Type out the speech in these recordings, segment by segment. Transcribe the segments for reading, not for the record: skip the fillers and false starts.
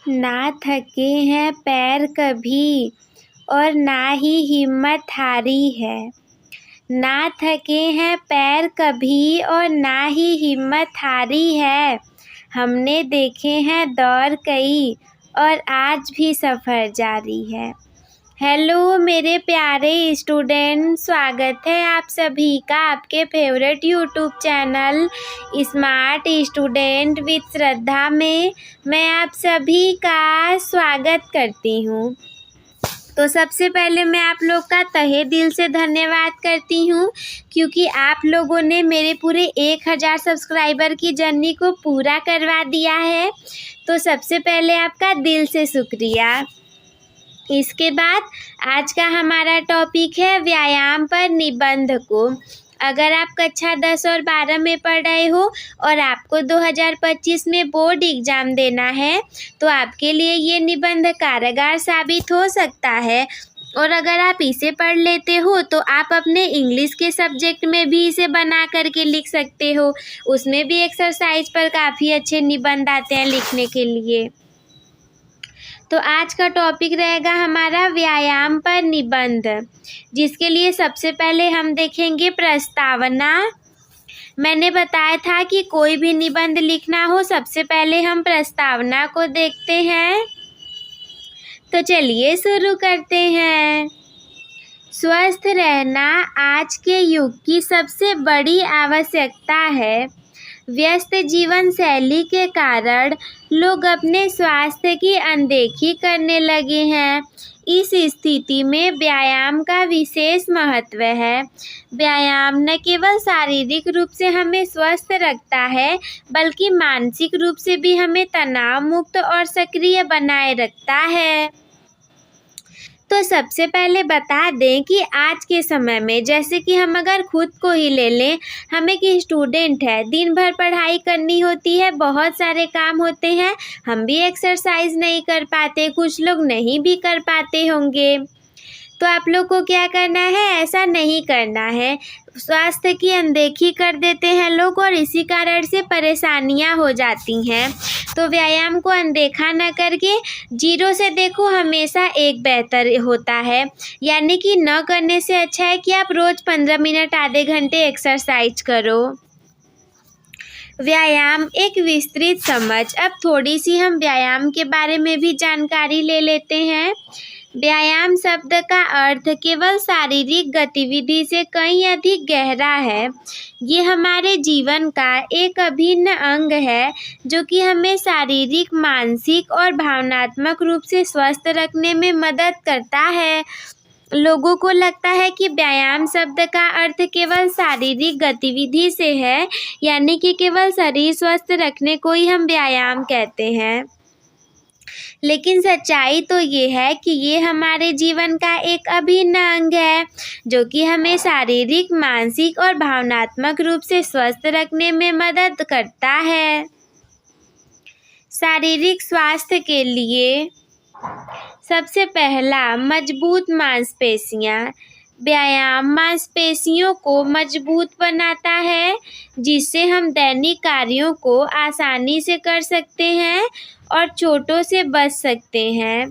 ना थके हैं पैर कभी और ना ही हिम्मत हारी है। ना थके हैं पैर कभी और ना ही हिम्मत हारी है। हमने देखे हैं दौर कई और आज भी सफ़र जारी है। हेलो मेरे प्यारे स्टूडेंट, स्वागत है आप सभी का आपके favourite YouTube channel smart student with Shraddha में। मैं आप सभी का स्वागत करती हूँ। तो सबसे पहले मैं आप लोग का तहे दिल से धन्यवाद करती हूँ, क्योंकि आप लोगों ने मेरे पूरे 1000 सब्सक्राइबर की जर्नी को पूरा करवा दिया है। तो सबसे पहले आपका दिल से शुक्रिया। इसके बाद आज का हमारा टॉपिक है व्यायाम पर निबंध को। अगर आप कक्षा 10 और 12 में पढ़ रहे हो और आपको 2025 में बोर्ड एग्ज़ाम देना है, तो आपके लिए ये निबंध कारगर साबित हो सकता है। और अगर आप इसे पढ़ लेते हो तो आप अपने इंग्लिश के सब्जेक्ट में भी इसे बना करके लिख सकते हो। उसमें भी एक्सरसाइज पर काफ़ी अच्छे निबंध आते हैं लिखने के लिए। तो आज का टॉपिक रहेगा हमारा व्यायाम पर निबंध, जिसके लिए सबसे पहले हम देखेंगे प्रस्तावना। मैंने बताया था कि कोई भी निबंध लिखना हो सबसे पहले हम प्रस्तावना को देखते हैं। तो चलिए शुरू करते हैं। स्वस्थ रहना आज के युग की सबसे बड़ी आवश्यकता है। व्यस्त जीवन शैली के कारण लोग अपने स्वास्थ्य की अनदेखी करने लगे हैं। इस स्थिति में व्यायाम का विशेष महत्व है। व्यायाम न केवल शारीरिक रूप से हमें स्वस्थ रखता है, बल्कि मानसिक रूप से भी हमें तनाव मुक्त और सक्रिय बनाए रखता है। तो सबसे पहले बता दें कि आज के समय में, जैसे कि हम अगर खुद को ही ले लें, हम एक स्टूडेंट है, दिन भर पढ़ाई करनी होती है, बहुत सारे काम होते हैं, हम भी एक्सरसाइज नहीं कर पाते, कुछ लोग नहीं भी कर पाते होंगे। तो आप लोग को क्या करना है? ऐसा नहीं करना है। स्वास्थ्य की अनदेखी कर देते हैं लोग और इसी कारण से परेशानियां हो जाती हैं। तो व्यायाम को अनदेखा न करके 0 से देखो हमेशा 1 बेहतर होता है। यानी कि न करने से अच्छा है कि आप रोज़ 15 मिनट आधे घंटे एक्सरसाइज करो। व्यायाम एक विस्तृत समझ। अब थोड़ी सी हम व्यायाम के बारे में भी जानकारी ले लेते हैं। व्यायाम शब्द का अर्थ केवल शारीरिक गतिविधि से कहीं अधिक गहरा है। ये हमारे जीवन का एक अभिन्न अंग है, जो कि हमें शारीरिक, मानसिक और भावनात्मक रूप से स्वस्थ रखने में मदद करता है। लोगों को लगता है कि व्यायाम शब्द का अर्थ केवल शारीरिक गतिविधि से है, यानी कि केवल शरीर स्वस्थ रखने को ही हम व्यायाम कहते हैं। लेकिन सच्चाई तो ये है कि ये हमारे जीवन का एक अभिन्न अंग है, जो कि हमें शारीरिक, मानसिक और भावनात्मक रूप से स्वस्थ रखने में मदद करता है। शारीरिक स्वास्थ्य के लिए सबसे पहला, मजबूत मांसपेशियाँ। व्यायाम मांसपेशियों को मजबूत बनाता है, जिससे हम दैनिक कार्यों को आसानी से कर सकते हैं और चोटों से बच सकते हैं।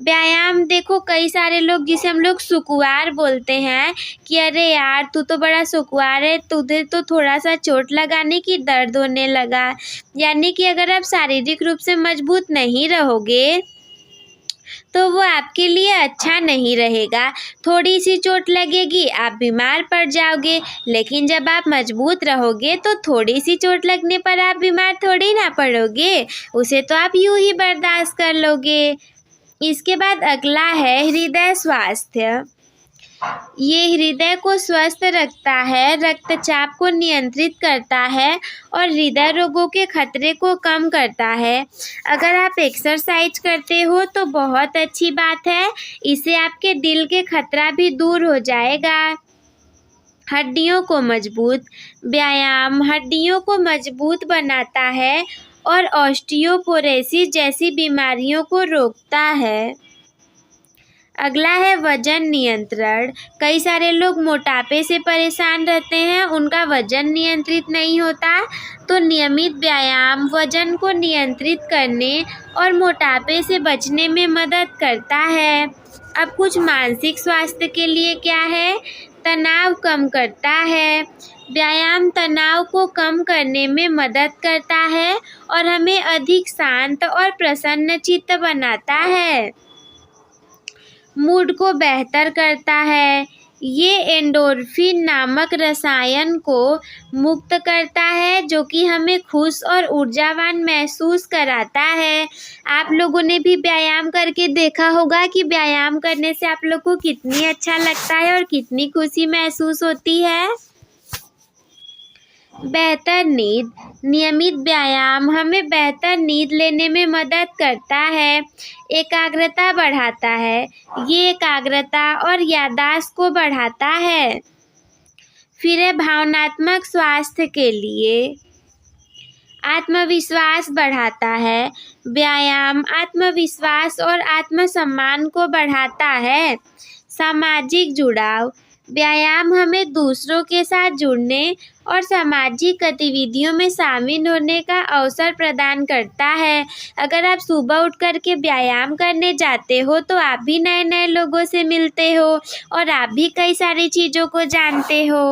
व्यायाम देखो, कई सारे लोग, जिसे हम लोग सुकुआर बोलते हैं, कि अरे यार तू तो बड़ा सुकुआर है, तुझे तो थोड़ा सा चोट लगाने की दर्द होने लगा। यानी कि अगर आप शारीरिक रूप से मजबूत नहीं रहोगे तो वो आपके लिए अच्छा नहीं रहेगा। थोड़ी सी चोट लगेगी, आप बीमार पड़ जाओगे। लेकिन जब आप मजबूत रहोगे तो थोड़ी सी चोट लगने पर आप बीमार थोड़ी ना पड़ोगे, उसे तो आप यूं ही बर्दाश्त कर लोगे। इसके बाद अगला है हृदय स्वास्थ्य। ये हृदय को स्वस्थ रखता है, रक्तचाप को नियंत्रित करता है और हृदय रोगों के खतरे को कम करता है। अगर आप एक्सरसाइज करते हो तो बहुत अच्छी बात है, इससे आपके दिल के खतरा भी दूर हो जाएगा। हड्डियों को मजबूत। व्यायाम हड्डियों को मजबूत बनाता है और ऑस्टियोपोरोसिस जैसी बीमारियों को रोकता है। अगला है वजन नियंत्रण। कई सारे लोग मोटापे से परेशान रहते हैं, उनका वजन नियंत्रित नहीं होता। तो नियमित व्यायाम वजन को नियंत्रित करने और मोटापे से बचने में मदद करता है। अब कुछ मानसिक स्वास्थ्य के लिए क्या है? तनाव कम करता है। व्यायाम तनाव को कम करने में मदद करता है और हमें अधिक शांत और प्रसन्नचित्त बनाता है। मूड को बेहतर करता है। ये एंडोर्फिन नामक रसायन को मुक्त करता है जो कि हमें खुश और ऊर्जावान महसूस कराता है। आप लोगों ने भी व्यायाम करके देखा होगा कि व्यायाम करने से आप लोग को कितनी अच्छा लगता है और कितनी खुशी महसूस होती है। बेहतर नींद। नियमित व्यायाम हमें बेहतर नींद लेने में मदद करता है। एकाग्रता बढ़ाता है। ये एकाग्रता और याददाश्त को बढ़ाता है। फिर है भावनात्मक स्वास्थ्य के लिए आत्मविश्वास बढ़ाता है। व्यायाम आत्मविश्वास और आत्मसम्मान को बढ़ाता है। सामाजिक जुड़ाव। व्यायाम हमें दूसरों के साथ जुड़ने और सामाजिक गतिविधियों में शामिल होने का अवसर प्रदान करता है। अगर आप सुबह उठ कर के व्यायाम करने जाते हो तो आप भी नए नए लोगों से मिलते हो और आप भी कई सारी चीज़ों को जानते हो।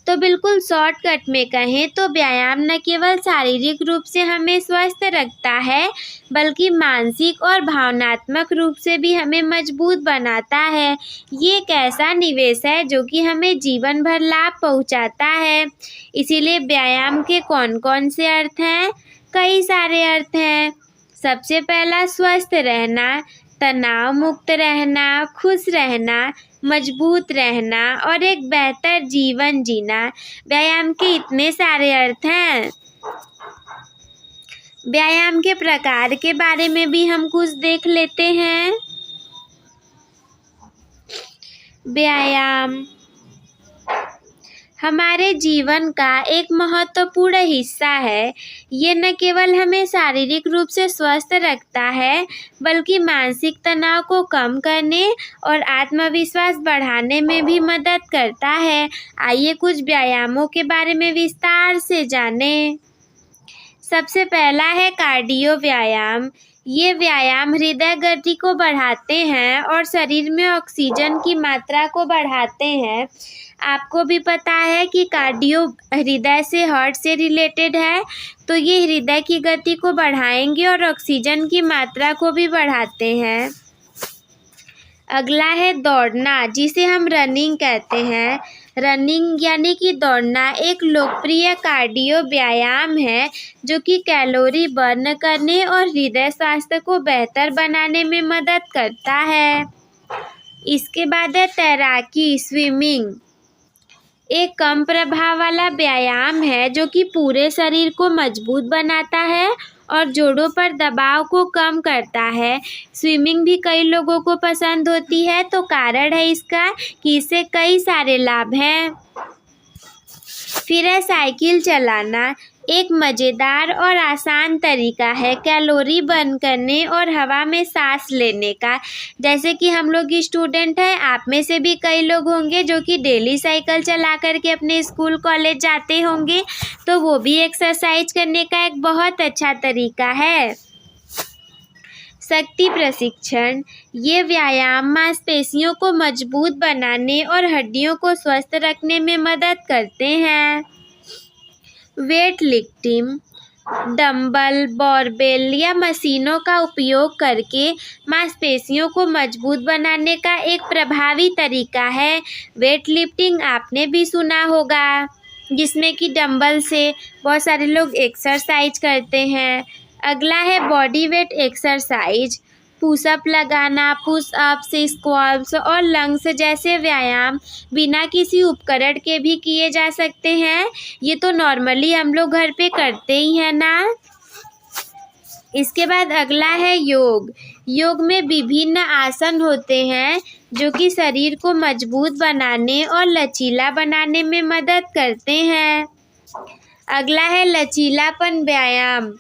तो बिल्कुल शॉर्टकट में कहें तो व्यायाम न केवल शारीरिक रूप से हमें स्वस्थ रखता है बल्कि मानसिक और भावनात्मक रूप से भी हमें मजबूत बनाता है। ये एक ऐसा निवेश है जो कि हमें जीवन भर लाभ पहुंचाता है। इसीलिए व्यायाम के कौन कौन से अर्थ हैं? कई सारे अर्थ हैं। सबसे पहला स्वस्थ रहना, तनाव मुक्त रहना, खुश रहना, मजबूत रहना और एक बेहतर जीवन जीना। व्यायाम के इतने सारे अर्थ हैं। व्यायाम के प्रकार के बारे में भी हम कुछ देख लेते हैं। व्यायाम हमारे जीवन का एक महत्वपूर्ण हिस्सा है। ये न केवल हमें शारीरिक रूप से स्वस्थ रखता है बल्कि मानसिक तनाव को कम करने और आत्मविश्वास बढ़ाने में भी मदद करता है। आइए कुछ व्यायामों के बारे में विस्तार से जानें। सबसे पहला है कार्डियो व्यायाम। ये व्यायाम हृदय गति को बढ़ाते हैं और शरीर में ऑक्सीजन की मात्रा को बढ़ाते हैं। आपको भी पता है कि कार्डियो हृदय से, हार्ट से रिलेटेड है, तो ये हृदय की गति को बढ़ाएंगे और ऑक्सीजन की मात्रा को भी बढ़ाते हैं। अगला है दौड़ना, जिसे हम रनिंग कहते हैं। रनिंग यानी कि दौड़ना एक लोकप्रिय कार्डियो व्यायाम है जो कि कैलोरी बर्न करने और हृदय स्वास्थ्य को बेहतर बनाने में मदद करता है। इसके बाद है तैराकी, स्विमिंग। एक कम प्रभाव वाला व्यायाम है जो कि पूरे शरीर को मजबूत बनाता है और जोड़ों पर दबाव को कम करता है। स्विमिंग भी कई लोगों को पसंद होती है, तो कारण है इसका कि इससे कई सारे लाभ हैं। फिर है साइकिल चलाना। एक मज़ेदार और आसान तरीका है कैलोरी बर्न करने और हवा में सांस लेने का। जैसे कि हम लोग स्टूडेंट हैं, आप में से भी कई लोग होंगे जो कि डेली साइकिल चला करके अपने स्कूल कॉलेज जाते होंगे, तो वो भी एक्सरसाइज करने का एक बहुत अच्छा तरीका है। शक्ति प्रशिक्षण। ये व्यायाम मांसपेशियों को मजबूत बनाने और हड्डियों को स्वस्थ रखने में मदद करते हैं। Weight lifting. डंबल, बारबेल या मशीनों का उपयोग करके मांसपेशियों को मजबूत बनाने का एक प्रभावी तरीका है। वेट लिफ्टिंग आपने भी सुना होगा, जिसमें कि डंबल से बहुत सारे लोग एक्सरसाइज करते हैं। अगला है बॉडी वेट एक्सरसाइज। पुशअप लगाना, पुशअप्स, स्क्वाट्स और लंग्स जैसे व्यायाम बिना किसी उपकरण के भी किए जा सकते हैं। ये तो नॉर्मली हम लोग घर पे करते ही हैं ना। इसके बाद अगला है योग। योग में विभिन्न आसन होते हैं जो कि शरीर को मजबूत बनाने और लचीला बनाने में मदद करते हैं। अगला है लचीलापन व्यायाम।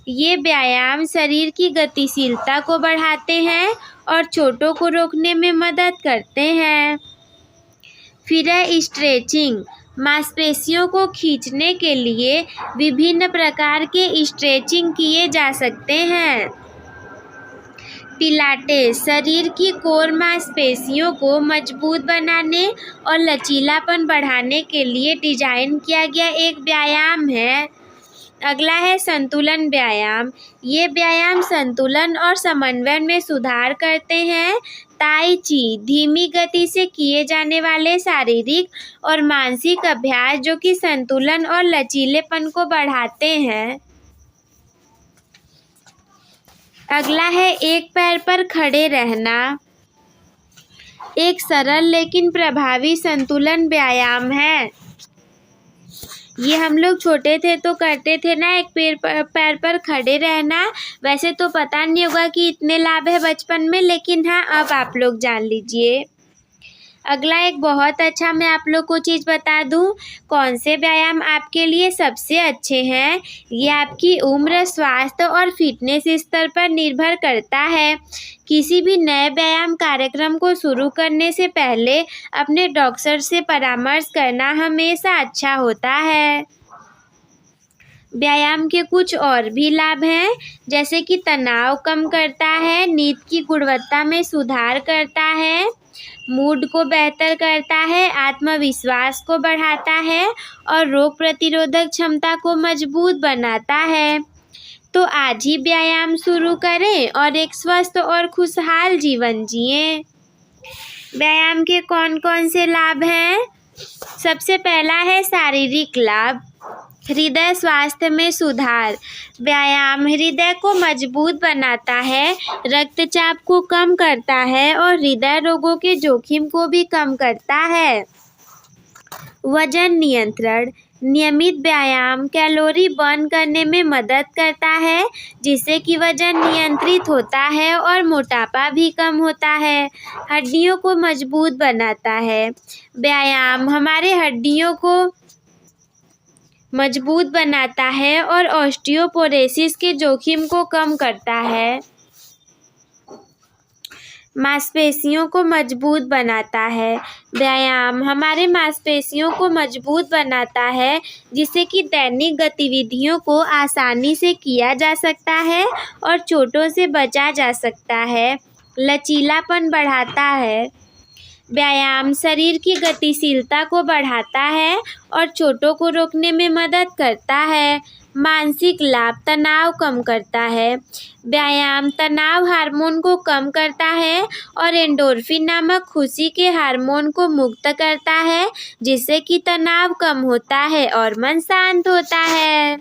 ये व्यायाम शरीर की गतिशीलता को बढ़ाते हैं और चोटों को रोकने में मदद करते हैं। फिर है स्ट्रेचिंग। मांसपेशियों को खींचने के लिए विभिन्न प्रकार के स्ट्रेचिंग किए जा सकते हैं। पिलाटेस शरीर की कोर मांसपेशियों को मजबूत बनाने और लचीलापन बढ़ाने के लिए डिजाइन किया गया एक व्यायाम है। अगला है संतुलन व्यायाम। ये व्यायाम संतुलन और समन्वय में सुधार करते हैं। ताई ची धीमी गति से किए जाने वाले शारीरिक और मानसिक अभ्यास जो कि संतुलन और लचीलेपन को बढ़ाते हैं। अगला है एक पैर पर खड़े रहना। एक सरल लेकिन प्रभावी संतुलन व्यायाम है। ये हम लोग छोटे थे तो करते थे ना, एक पैर पर खड़े रहना। वैसे तो पता नहीं होगा कि इतने लाभ है बचपन में, लेकिन हाँ अब आप लोग जान लीजिए। अगला एक बहुत अच्छा मैं आप लोग को चीज़ बता दूं, कौन से व्यायाम आपके लिए सबसे अच्छे हैं। ये आपकी उम्र, स्वास्थ्य और फिटनेस स्तर पर निर्भर करता है। किसी भी नए व्यायाम कार्यक्रम को शुरू करने से पहले अपने डॉक्टर से परामर्श करना हमेशा अच्छा होता है। व्यायाम के कुछ और भी लाभ हैं, जैसे कि तनाव कम करता है, नींद की गुणवत्ता में सुधार करता है, मूड को बेहतर करता है, आत्मविश्वास को बढ़ाता है और रोग प्रतिरोधक क्षमता को मजबूत बनाता है। तो आज ही व्यायाम शुरू करें और एक स्वस्थ और खुशहाल जीवन जिएं। व्यायाम के कौन कौन से लाभ हैं? सबसे पहला है शारीरिक लाभ। हृदय स्वास्थ्य में सुधार। व्यायाम हृदय को मजबूत बनाता है, रक्तचाप को कम करता है और हृदय रोगों के जोखिम को भी कम करता है। वजन नियंत्रण। नियमित व्यायाम कैलोरी बर्न करने में मदद करता है, जिससे कि वजन नियंत्रित होता है और मोटापा भी कम होता है। हड्डियों को मजबूत बनाता है। व्यायाम हमारे हड्डियों को मजबूत बनाता है और ऑस्टियोपोरोसिस के जोखिम को कम करता है। मांसपेशियों को मजबूत बनाता है। व्यायाम हमारे मांसपेशियों को मजबूत बनाता है, जिससे कि दैनिक गतिविधियों को आसानी से किया जा सकता है और चोटों से बचा जा सकता है। लचीलापन बढ़ाता है। व्यायाम शरीर की गतिशीलता को बढ़ाता है और चोटों को रोकने में मदद करता है। मानसिक लाभ, तनाव कम करता है। व्यायाम तनाव हार्मोन को कम करता है और एंडोर्फिन नामक खुशी के हार्मोन को मुक्त करता है, जिससे कि तनाव कम होता है और मन शांत होता है।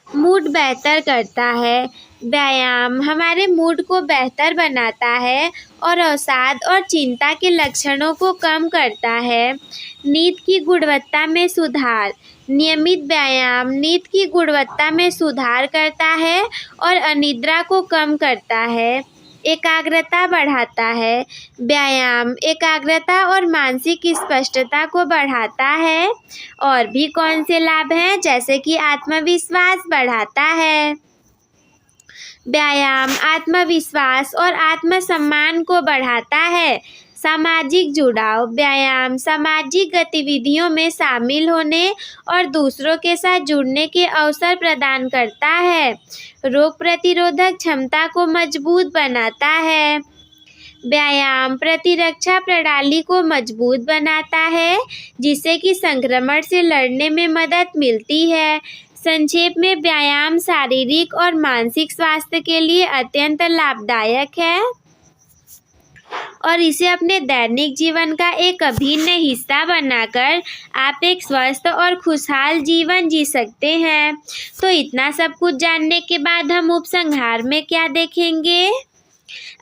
मूड बेहतर करता है। व्यायाम हमारे मूड को बेहतर बनाता है और अवसाद और चिंता के लक्षणों को कम करता है। नींद की गुणवत्ता में सुधार। नियमित व्यायाम नींद की गुणवत्ता में सुधार करता है और अनिद्रा को कम करता है। एकाग्रता बढ़ाता है। व्यायाम एकाग्रता और मानसिक स्पष्टता को बढ़ाता है। और भी कौन से लाभ हैं, जैसे कि आत्मविश्वास बढ़ाता है। व्यायाम आत्मविश्वास और आत्मसम्मान को बढ़ाता है। सामाजिक जुड़ाव। व्यायाम सामाजिक गतिविधियों में शामिल होने और दूसरों के साथ जुड़ने के अवसर प्रदान करता है। रोग प्रतिरोधक क्षमता को मजबूत बनाता है। व्यायाम प्रतिरक्षा प्रणाली को मजबूत बनाता है, जिससे कि संक्रमण से लड़ने में मदद मिलती है। संक्षेप में व्यायाम शारीरिक और मानसिक स्वास्थ्य के लिए अत्यंत लाभदायक है और इसे अपने दैनिक जीवन का एक अभिन्न हिस्सा बनाकर आप एक स्वस्थ और खुशहाल जीवन जी सकते हैं। तो इतना सब कुछ जानने के बाद हम उपसंहार में क्या देखेंगे?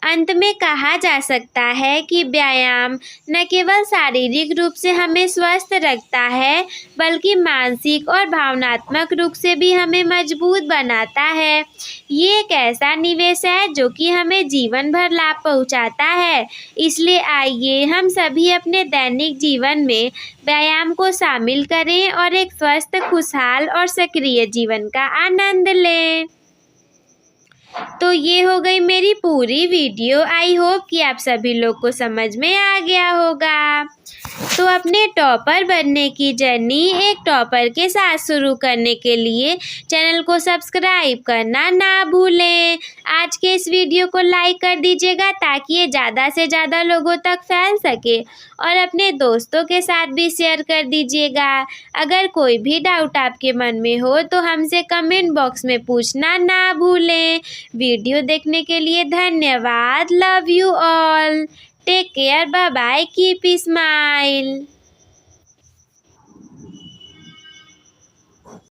अंत में कहा जा सकता है कि व्यायाम न केवल शारीरिक रूप से हमें स्वस्थ रखता है, बल्कि मानसिक और भावनात्मक रूप से भी हमें मजबूत बनाता है। ये एक ऐसा निवेश है जो कि हमें जीवन भर लाभ पहुंचाता है। इसलिए आइए हम सभी अपने दैनिक जीवन में व्यायाम को शामिल करें और एक स्वस्थ, खुशहाल और सक्रिय जीवन का आनंद लें। तो ये हो गई मेरी पूरी वीडियो। आई होप कि आप सभी लोग को समझ में आ गया होगा। तो अपने टॉपर बनने की जर्नी एक टॉपर के साथ शुरू करने के लिए चैनल को सब्सक्राइब करना ना भूलें। आज के इस वीडियो को लाइक कर दीजिएगा ताकि ये ज़्यादा से ज़्यादा लोगों तक फैल सके, और अपने दोस्तों के साथ भी शेयर कर दीजिएगा। अगर कोई भी डाउट आपके मन में हो तो हमसे कमेंट बॉक्स में पूछना ना भूलें। वीडियो देखने के लिए धन्यवाद। Love you all. Take care, bye bye, keep smile.